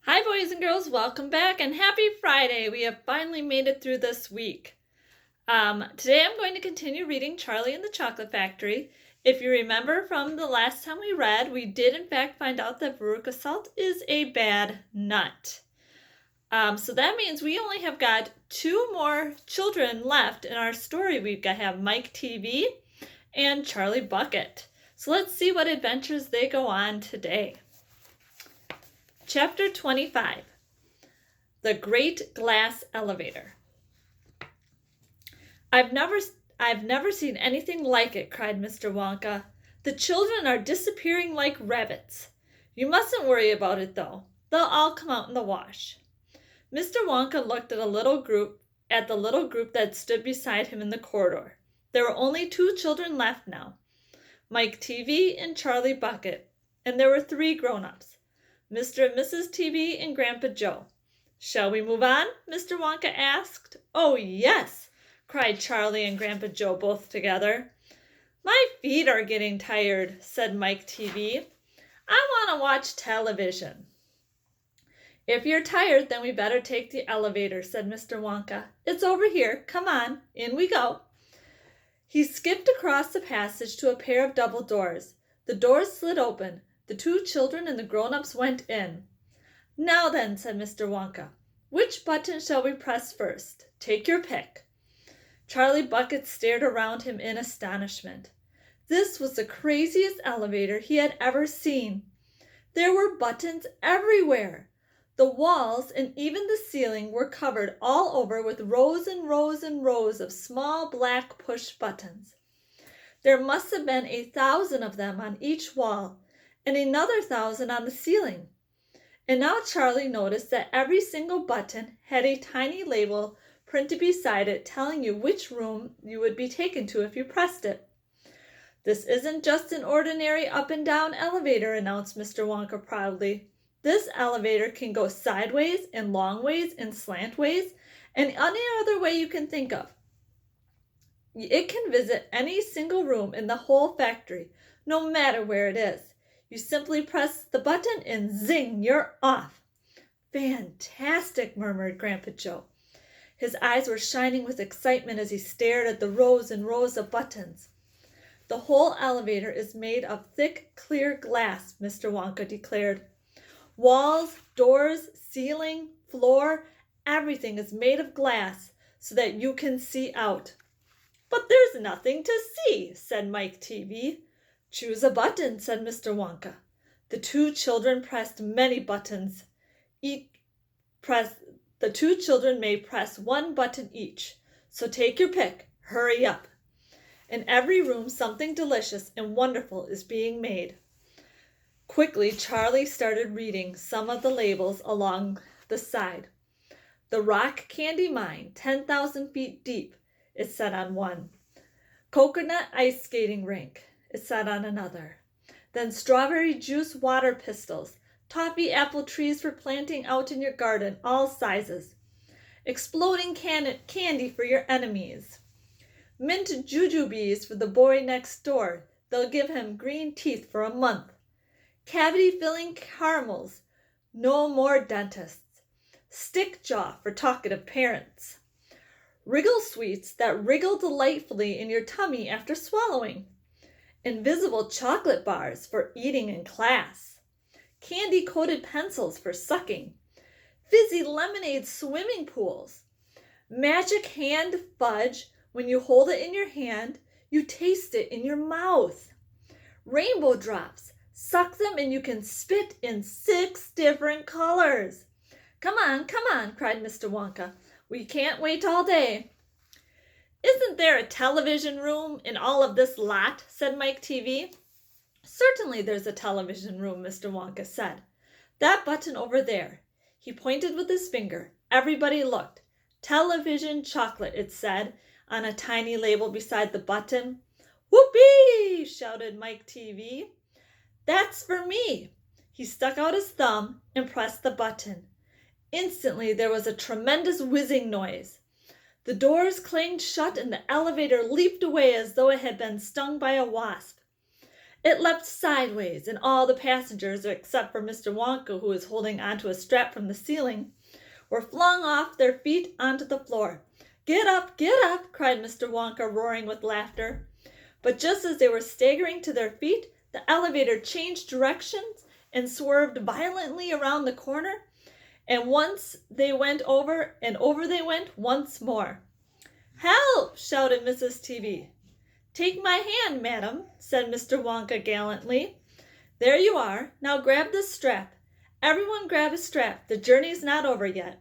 Hi, boys and girls. Welcome back and happy Friday. We have finally made it through this week. Today I'm going to continue reading Charlie and the Chocolate Factory. If you remember from the last time we read, we did in fact find out that veruca salt is a bad nut. So that means we only have got two more children left in our story. We've got to have Mike TV and Charlie Bucket. So let's see what adventures they go on today. Chapter 25, The Great Glass Elevator. I've never seen anything like it, cried Mr. Wonka. The children are disappearing like rabbits. You mustn't worry about it, though. They'll all come out in the wash. Mr. Wonka looked at the little group that stood beside him in the corridor. There were only two children left now, Mike TV and Charlie Bucket, and there were three grown-ups. Mr. and Mrs. TV and Grandpa Joe. Shall we move on? Mr. Wonka asked. Oh, yes, cried Charlie and Grandpa Joe both together. My feet are getting tired, said Mike TV. I want to watch television. If you're tired, then we better take the elevator, said Mr. Wonka. It's over here. Come on, in we go. He skipped across the passage to a pair of double doors. The doors slid open. The two children and the grown-ups went in. Now then, said Mr. Wonka, which button shall we press first? Take your pick. Charlie Bucket stared around him in astonishment. This was the craziest elevator he had ever seen. There were buttons everywhere. The walls and even the ceiling were covered all over with rows and rows and rows of small black push buttons. There must have been 1,000 of them on each wall, and another 1,000 on the ceiling. And now Charlie noticed that every single button had a tiny label printed beside it telling you which room you would be taken to if you pressed it. This isn't just an ordinary up and down elevator, announced Mr. Wonka proudly. This elevator can go sideways and long ways and slant ways and any other way you can think of. It can visit any single room in the whole factory, no matter where it is. You simply press the button and zing, you're off. Fantastic, murmured Grandpa Joe. His eyes were shining with excitement as he stared at the rows and rows of buttons. The whole elevator is made of thick, clear glass, Mr. Wonka declared. Walls, doors, ceiling, floor, everything is made of glass so that you can see out. But there's nothing to see, said Mike TV. Choose a button, said Mr. Wonka. The two children pressed many buttons. The two children may press one button each. So take your pick. Hurry up. In every room, something delicious and wonderful is being made. Quickly, Charlie started reading some of the labels along the side. The Rock Candy Mine, 10,000 feet deep, it said on one. Coconut Ice Skating Rink, it said on another. Then strawberry juice water pistols, toffee apple trees for planting out in your garden, all sizes. Exploding candy for your enemies. Mint jujubes for the boy next door. They'll give him green teeth for a month. Cavity-filling caramels. No more dentists. Stick jaw for talkative parents. Wriggle sweets that wriggle delightfully in your tummy after swallowing. Invisible chocolate bars for eating in class. Candy-coated pencils for sucking. Fizzy lemonade swimming pools. Magic hand fudge. When you hold it in your hand, you taste it in your mouth. Rainbow drops. Suck them and you can spit in 6 different colors. Come on, cried Mr. Wonka. We can't wait all day. Isn't there a television room in all of this lot? Said Mike TV. Certainly there's a television room, Mr. Wonka said. That button over there. He pointed with his finger. Everybody looked. Television chocolate, it said, on a tiny label beside the button. Whoopee! Shouted Mike TV. That's for me. He stuck out his thumb and pressed the button. Instantly there was a tremendous whizzing noise. The doors clanged shut and the elevator leaped away as though it had been stung by a wasp. It leapt sideways, and all the passengers, except for Mr. Wonka, who was holding onto a strap from the ceiling, were flung off their feet onto the floor. Get up, cried Mr. Wonka, roaring with laughter. But just as they were staggering to their feet, the elevator changed directions and swerved violently around the corner, and once they went over, and over they went once more. Help! Shouted Mrs. TV. Take my hand, madam, said Mr. Wonka gallantly. There you are. Now grab this strap. Everyone grab a strap. The journey's not over yet.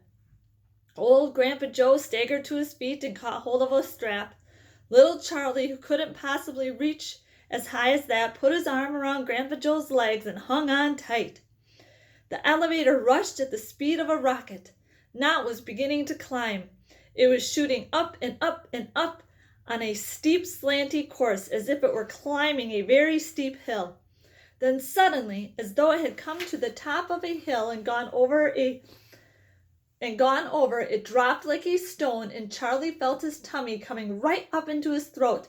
Old Grandpa Joe staggered to his feet and caught hold of a strap. Little Charlie, who couldn't possibly reach as high as that, put his arm around Grandpa Joe's legs and hung on tight. The elevator rushed at the speed of a rocket. Now it was beginning to climb. It was shooting up and up and up on a steep, slanty course, as if it were climbing a very steep hill. Then suddenly, as though it had come to the top of a hill and gone over, it dropped like a stone, and Charlie felt his tummy coming right up into his throat.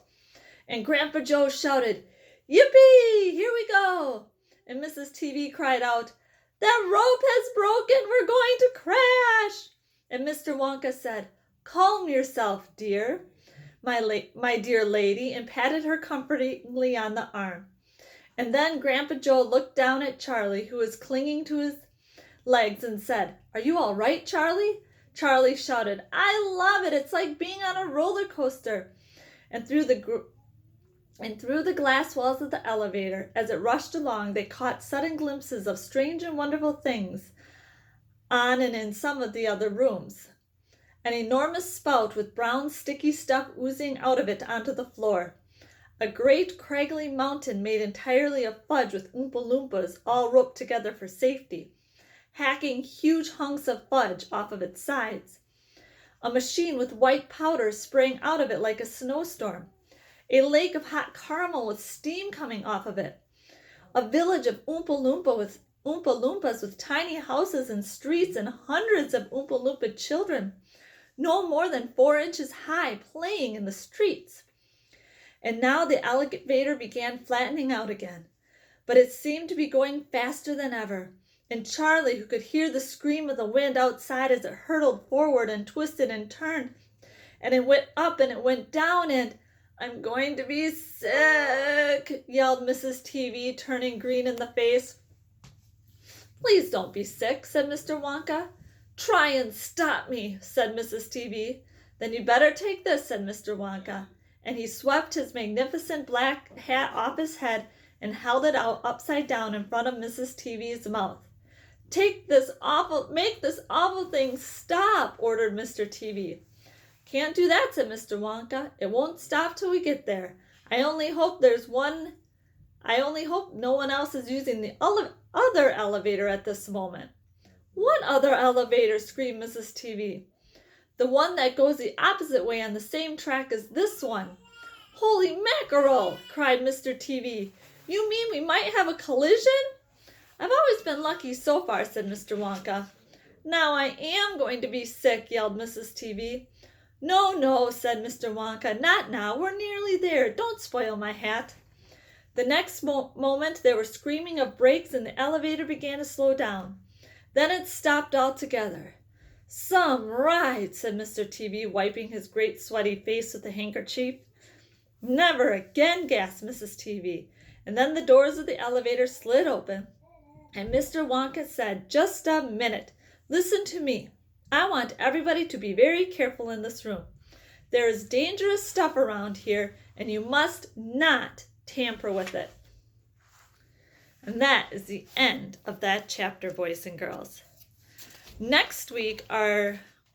And Grandpa Joe shouted, Yippee! Here we go! And Mrs. TV cried out, That rope has broken! We're going to crash! And Mr. Wonka said, Calm yourself, dear, my dear lady, and patted her comfortingly on the arm. And then Grandpa Joe looked down at Charlie, who was clinging to his legs, and said, Are you all right, Charlie? Charlie shouted, I love it. It's like being on a roller coaster. And through the glass walls of the elevator, as it rushed along, they caught sudden glimpses of strange and wonderful things on and in some of the other rooms. An enormous spout with brown sticky stuff oozing out of it onto the floor. A great craggly mountain made entirely of fudge with Oompa Loompas all roped together for safety, hacking huge hunks of fudge off of its sides. A machine with white powder spraying out of it like a snowstorm. A lake of hot caramel with steam coming off of it. A village of Oompa Loompas with tiny houses and streets and hundreds of Oompa Loompa children, no more than 4 inches high, playing in the streets. And now the elevator began flattening out again, but it seemed to be going faster than ever. And Charlie, who could hear the scream of the wind outside as it hurtled forward and twisted and turned, and it went up and it went down, and I'm going to be sick, yelled Mrs. TV, turning green in the face. Please don't be sick, said Mr. Wonka. Try and stop me, said Mrs. TV. Then you better take this, said Mr. Wonka. And he swept his magnificent black hat off his head and held it out upside down in front of Mrs. TV's mouth. Make this awful thing stop, ordered Mr. TV. Can't do that, said Mr. Wonka. It won't stop till we get there. I only hope no one else is using the other elevator at this moment. What other elevator? Screamed Mrs. TV. The one that goes the opposite way on the same track as this one. Holy mackerel, cried Mr. TV. You mean we might have a collision? I've always been lucky so far, said Mr. Wonka. Now I am going to be sick, yelled Mrs. TV. No, said Mr. Wonka, not now. We're nearly there. Don't spoil my hat. The next moment they were screaming of brakes and the elevator began to slow down. Then it stopped altogether. Some ride, said Mr. TV, wiping his great sweaty face with a handkerchief. Never again, gasped Mrs. TV. And then the doors of the elevator slid open, and Mr. Wonka said, Just a minute. Listen to me. I want everybody to be very careful in this room. There is dangerous stuff around here, and you must not tamper with it. And that is the end of that chapter, boys and girls. Next week,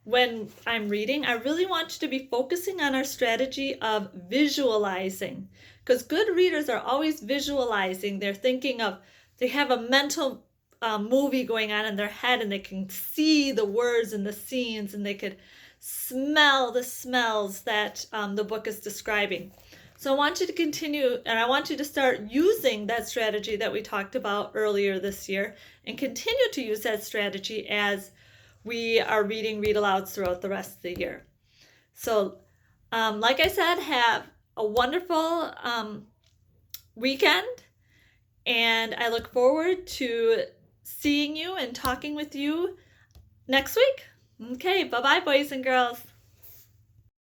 when I'm reading, I really want you to be focusing on our strategy of visualizing, because good readers are always visualizing. They're thinking of, they have a mental movie going on in their head, and they can see the words and the scenes, and they could smell the smells that the book is describing. So I want you to continue, and I want you to start using that strategy that we talked about earlier this year, and continue to use that strategy as we are reading read-alouds throughout the rest of the year. So, like I said, have a wonderful weekend, And I look forward to seeing you and talking with you next week. Okay, bye-bye, boys and girls.